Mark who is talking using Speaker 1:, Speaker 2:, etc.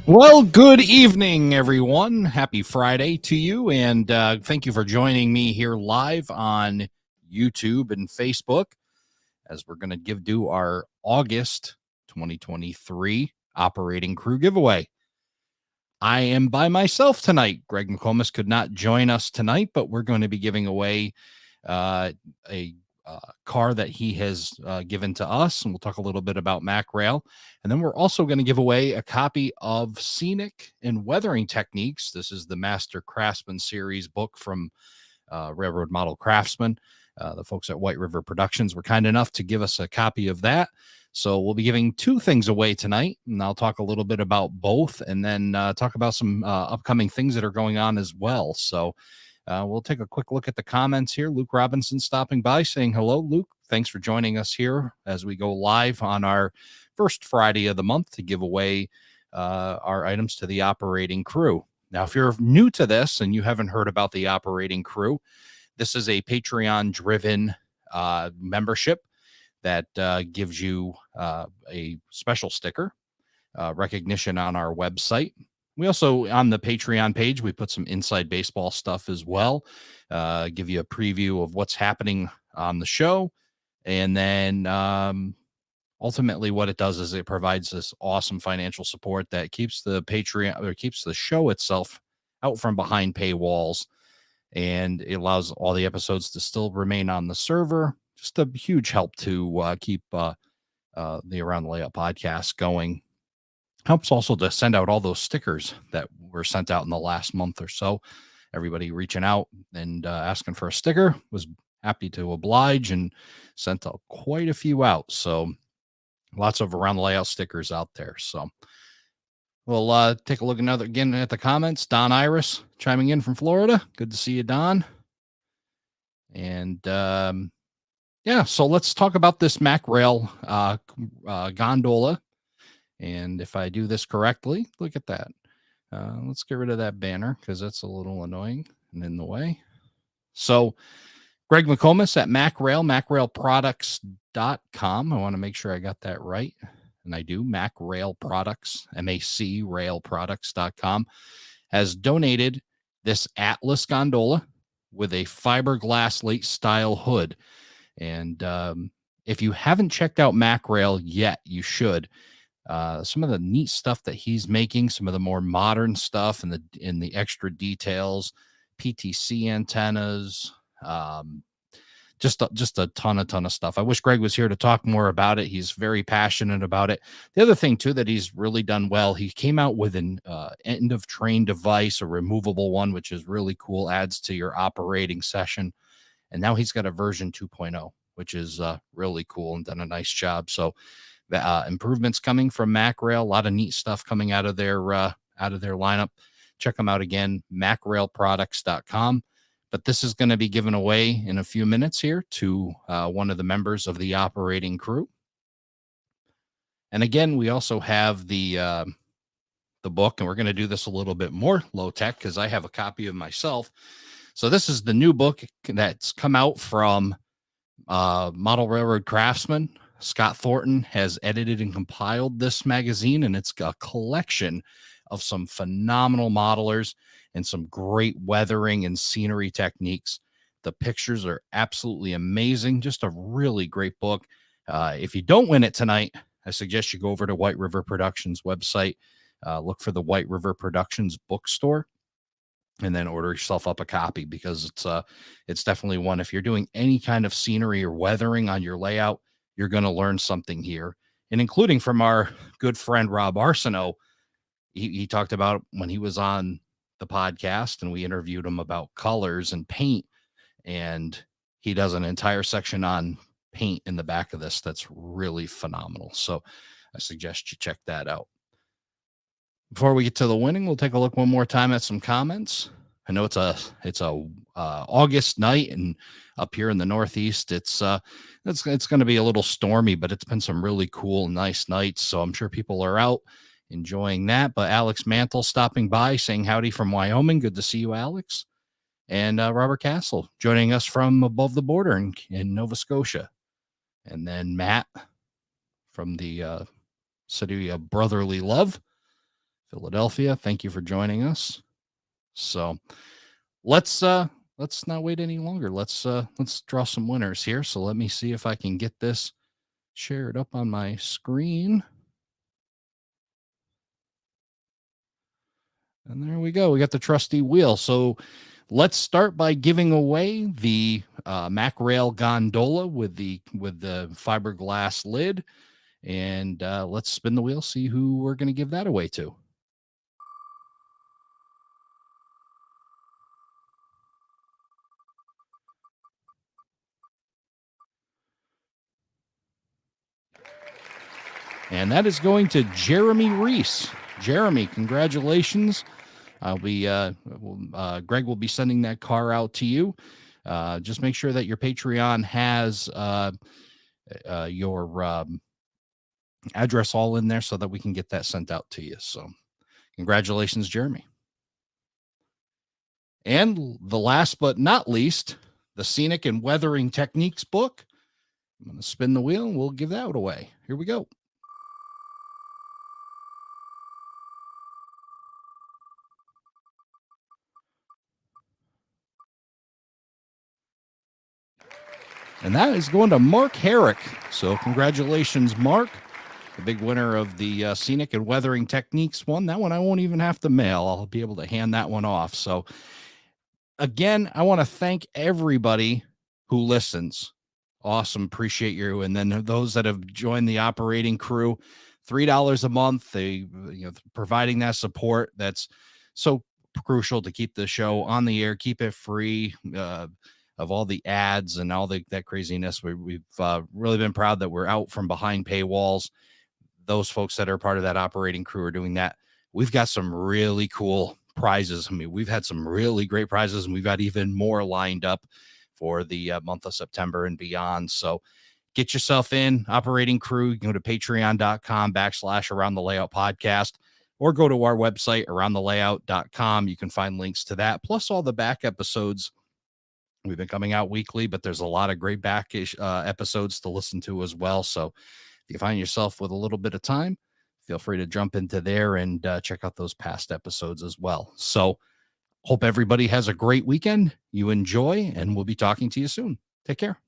Speaker 1: Well, good evening, everyone. Happy Friday to you, and thank you for joining me here live on YouTube and Facebook as we're going to do our August 2023 Operating Crew giveaway. I am by myself tonight. Greg McComas could not join us tonight, but we're going to be giving away a car that he has given to us, and we'll talk a little bit about Mac Rail. And then we're also going to give away a copy of Scenic and Weathering Techniques. This is the Master Craftsman series book from Railroad Model Craftsman. The folks at White River Productions were kind enough to give us a copy of that. So we'll be giving two things away tonight, and I'll talk a little bit about both, and then talk about some upcoming things that are going on as well. So we'll take a quick look at the comments here. Luke Robinson stopping by saying hello. Luke, thanks for joining us here as we go live on our first Friday of the month to give away our items to the operating crew. Now, if you're new to this and you haven't heard about the operating crew, this is a Patreon-driven membership that gives you a special sticker recognition on our website. We also, on the Patreon page, we put some inside baseball stuff as well, give you a preview of what's happening on the show. And then ultimately what it does is it provides this awesome financial support that keeps the Patreon, or keeps the show itself out from behind paywalls. And it allows all the episodes to still remain on the server. Just a huge help to keep the Around the Layout podcast going. Helps also to send out all those stickers that were sent out in the last month or so. Everybody reaching out and asking for a sticker, was happy to oblige and sent quite a few out. So lots of Around the Layout stickers out there. So we'll take a look again at the comments. Don Iris chiming in from Florida. Good to see you, Don. And yeah, so let's talk about this Mac Rail gondola. And if I do this correctly, look at that. Let's get rid of that banner because that's a little annoying and in the way. So Greg McComas at Mac Rail, macrailproducts.com. I want to make sure I got that right. And I do. Mac Rail Products, M-A-C, railproducts.com, has donated this Atlas gondola with a fiberglass late style hood. And if you haven't checked out Mac Rail yet, you should. Some of the neat stuff that he's making, some of the more modern stuff and the extra details, PTC antennas, just a ton of stuff. I wish Greg was here to talk more about it. He's very passionate about it. The other thing too that he's really done well, he came out with an end of train device, a removable one, which is really cool, adds to your operating session. And now he's got a version 2.0, which is really cool and done a nice job. So the improvements coming from Mac Rail, a lot of neat stuff coming out of their lineup. Check them out again, macrailproducts.com. But this is going to be given away in a few minutes here to one of the members of the operating crew. And again, we also have the book, and we're going to do this a little bit more low tech because I have a copy of myself. So this is the new book that's come out from Model Railroad Craftsman. Scott Thornton has edited and compiled this magazine, and it's a collection of some phenomenal modelers and some great weathering and scenery techniques. The pictures are absolutely amazing. Just a really great book. If you don't win it tonight, I suggest you go over to White River Productions website, look for the White River Productions bookstore, and then order yourself up a copy, because it's definitely one. If you're doing any kind of scenery or weathering on your layout, you're going to learn something here. And including from our good friend Rob Arsenault, he talked about when he was on the podcast and we interviewed him about colors and paint, and he does an entire section on paint in the back of this that's really phenomenal. So I suggest you check that out. Before we get to the winning, we'll take a look one more time at some comments. I know it's a August night, and up here in the Northeast, it's going to be a little stormy, but it's been some really cool, nice nights. So I'm sure people are out enjoying that. But Alex Mantle stopping by, saying howdy from Wyoming. Good to see you, Alex. And Robert Castle joining us from above the border in Nova Scotia. And then Matt from the City of Brotherly Love Philadelphia, thank you for joining us. So let's not wait any longer. Let's draw some winners here. So let me see if I can get this shared up on my screen. And there we go. We got the trusty wheel. So let's start by giving away the Mac Rail gondola with the fiberglass lid. And let's spin the wheel, see who we're going to give that away to. And that is going to Jeremy Reese. Jeremy, congratulations. Greg will be sending that car out to you. Just make sure that your Patreon has your address all in there so that we can get that sent out to you. So congratulations, Jeremy. And the last but not least, the Scenic and Weathering Techniques book. I'm going to spin the wheel and we'll give that away. Here we go. And that is going to Mark Herrick. So congratulations, Mark, the big winner of the Scenic and Weathering Techniques one. That one I won't even have to mail. I'll be able to hand that one off. So again, I want to thank everybody who listens. Awesome. Appreciate you. And then those that have joined the operating crew, $3 a month, providing that support. That's so crucial to keep the show on the air, keep it free of all the ads and all that craziness. We've really been proud that we're out from behind paywalls. Those folks that are part of that operating crew are doing that. We've got some really cool prizes. I mean, we've had some really great prizes, and we've got even more lined up for the month of September and beyond. So get yourself in, operating crew. You can go to patreon.com/Around the Layout podcast, or go to our website, aroundthelayout.com. You can find links to that, plus all the back episodes. We've been coming out weekly, but there's a lot of great back episodes to listen to as well. So if you find yourself with a little bit of time, feel free to jump into there and check out those past episodes as well. So hope everybody has a great weekend. You enjoy, and we'll be talking to you soon. Take care.